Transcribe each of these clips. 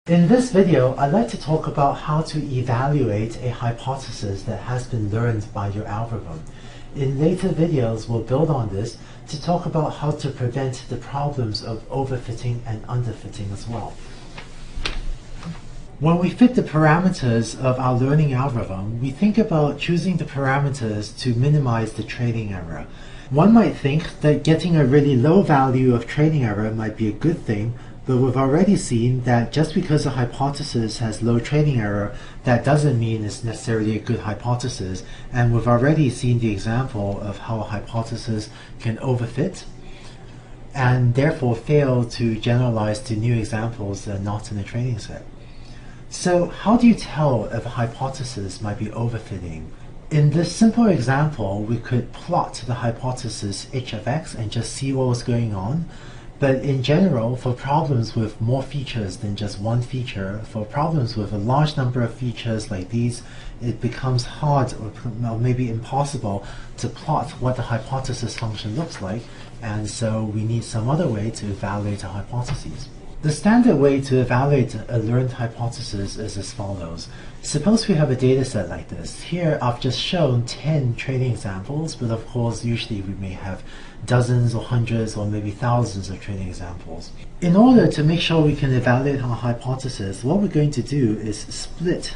In this video, I'd like to talk about how to evaluate a hypothesis that has been learned by your algorithm. In later videos, we'll build on this to talk about how to prevent the problems of overfitting and underfitting as well. When we fit the parameters of our learning algorithm, we think about choosing the parameters to minimize the training error. One might think that getting a really low value of training error might be a good thing, but we've already seen that just because a hypothesis has low training error, that doesn't mean it's necessarily a good hypothesis, and we've already seen the example of how a hypothesis can overfit and therefore fail to generalize to new examples that are not in the training set. So how do you tell if a hypothesis might be overfitting? In this simple example, we could plot the hypothesis h of x and just see what was going on. But in general, for problems with more features than just one feature, for problems with a large number of features like these, it becomes hard or maybe impossible to plot what the hypothesis function looks like, and so we need some other way to evaluate a hypothesis. The standard way to evaluate a learned hypothesis is as follows. Suppose we have a data set like this. Here I've just shown 10 training examples, but of course usually we may have dozens or hundreds or maybe thousands of training examples. In order to make sure we can evaluate our hypothesis, what we're going to do is split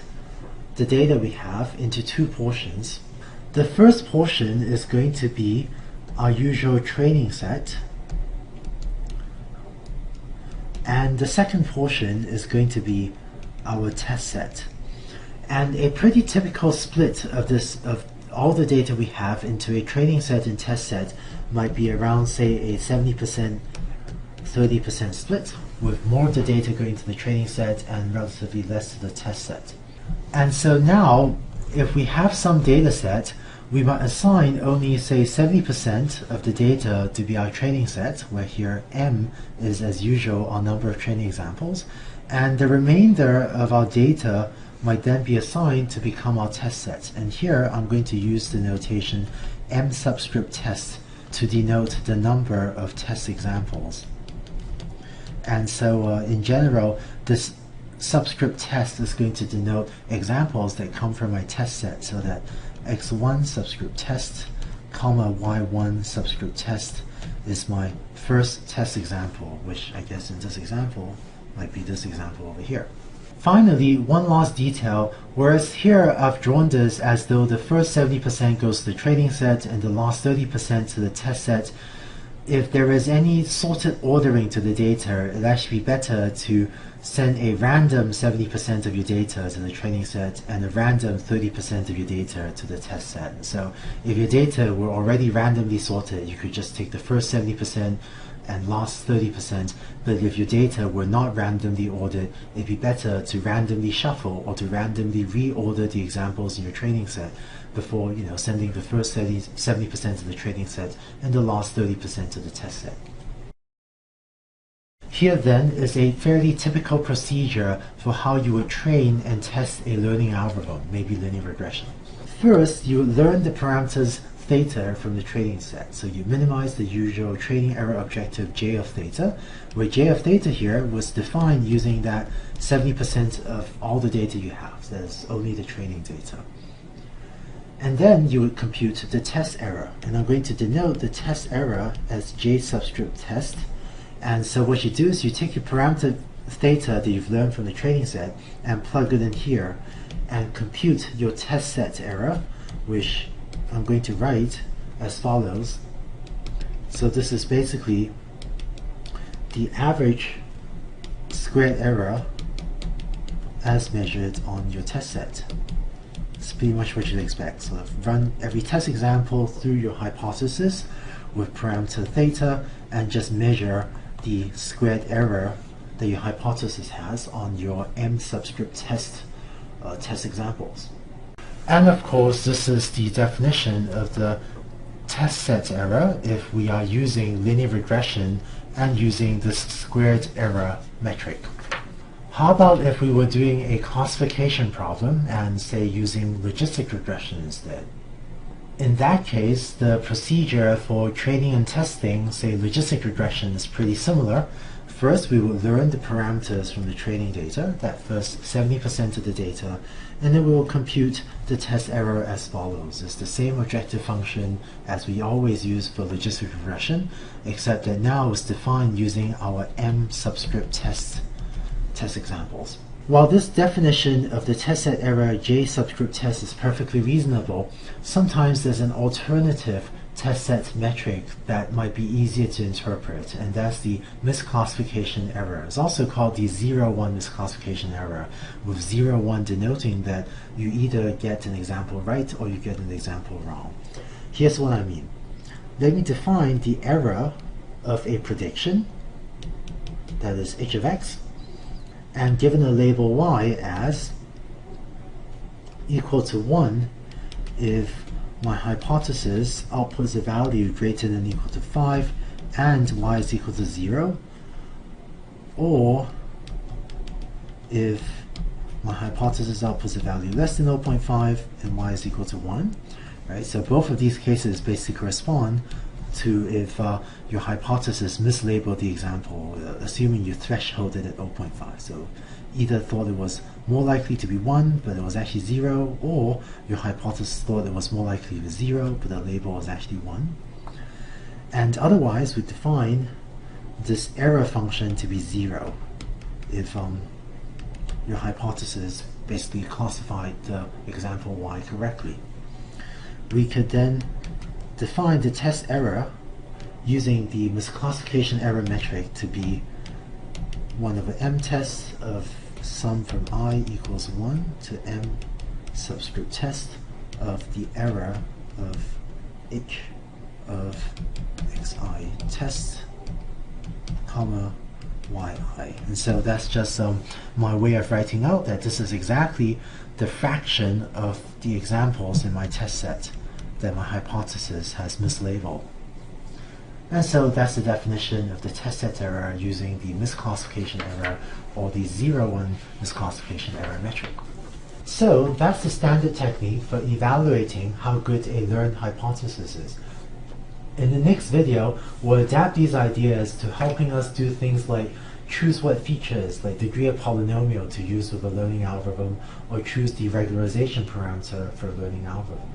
the data we have into two portions. The first portion is going to be our usual training set, and the second portion is going to be our test set. And a pretty typical split of all the data we have into a training set and test set might be around, say, a 70% 30% split, with more of the data going to the training set and relatively less to the test set. And so now, if we have some data set, we might assign only, say, 70% of the data to be our training set, where here M is, as usual, our number of training examples, and the remainder of our data might then be assigned to become our test set. And here I'm going to use the notation M subscript test to denote the number of test examples. And so in general, this subscript test is going to denote examples that come from my test set, so that x1 subscript test, comma y1 subscript test is my first test example, which I guess in this example might be this example over here. Finally, one last detail, whereas here I've drawn this as though the first 70% goes to the training set and the last 30% to the test set. If there is any sorted ordering to the data, it'd actually be better to send a random 70% of your data to the training set and a random 30% of your data to the test set. So if your data were already randomly sorted, you could just take the first 70% and last 30%, but if your data were not randomly ordered, it'd be better to randomly shuffle or to randomly reorder the examples in your training set before sending the first 70% to the training set and the last 30% to the test set. Here then is a fairly typical procedure for how you would train and test a learning algorithm, maybe linear regression. First, you learn the parameters theta from the training set. So you minimize the usual training error objective j of theta, where j of theta here was defined using that 70% of all the data you have. That's only the training data. And then you would compute the test error. And I'm going to denote the test error as j subscript test. And so what you do is you take your parameter theta that you've learned from the training set and plug it in here and compute your test set error, which I'm going to write as follows. So this is basically the average squared error as measured on your test set. It's pretty much what you'd expect. So run every test example through your hypothesis with parameter theta and just measure the squared error that your hypothesis has on your M subscript test examples. And of course, this is the definition of the test set error if we are using linear regression and using this squared error metric. How about if we were doing a classification problem and, say, using logistic regression instead? In that case, the procedure for training and testing, say, logistic regression is pretty similar. First, we will learn the parameters from the training data, that first 70% of the data, and then we will compute the test error as follows. It's the same objective function as we always use for logistic regression, except that now it's defined using our M subscript test examples. While this definition of the test set error J subscript test is perfectly reasonable, sometimes there's an alternative test set metric that might be easier to interpret, and that's the misclassification error. It's also called the 0-1 misclassification error, with 0-1 denoting that you either get an example right or you get an example wrong. Here's what I mean. Let me define the error of a prediction, that is h of x, and given a label y as equal to 1 if my hypothesis outputs a value greater than or equal to 5 and y is equal to 0, or if my hypothesis outputs a value less than 0.5 and y is equal to 1. Right? So both of these cases basically correspond to if your hypothesis mislabeled the example, assuming you thresholded at 0.5. So either thought it was more likely to be 1, but it was actually 0, or your hypothesis thought it was more likely to be 0, but the label was actually 1. And otherwise, we define this error function to be 0 if your hypothesis basically classified the example y correctly. We could then define the test error using the misclassification error metric to be one over m tests of sum from I equals 1 to m subscript test of the error of h of xi test, comma yi. And so that's just my way of writing out that this is exactly the fraction of the examples in my test set that my hypothesis has mislabeled. And so that's the definition of the test set error using the misclassification error or the 0-1 misclassification error metric. So that's the standard technique for evaluating how good a learned hypothesis is. In the next video, we'll adapt these ideas to helping us do things like choose what features, like degree of polynomial, to use with a learning algorithm, or choose the regularization parameter for a learning algorithm.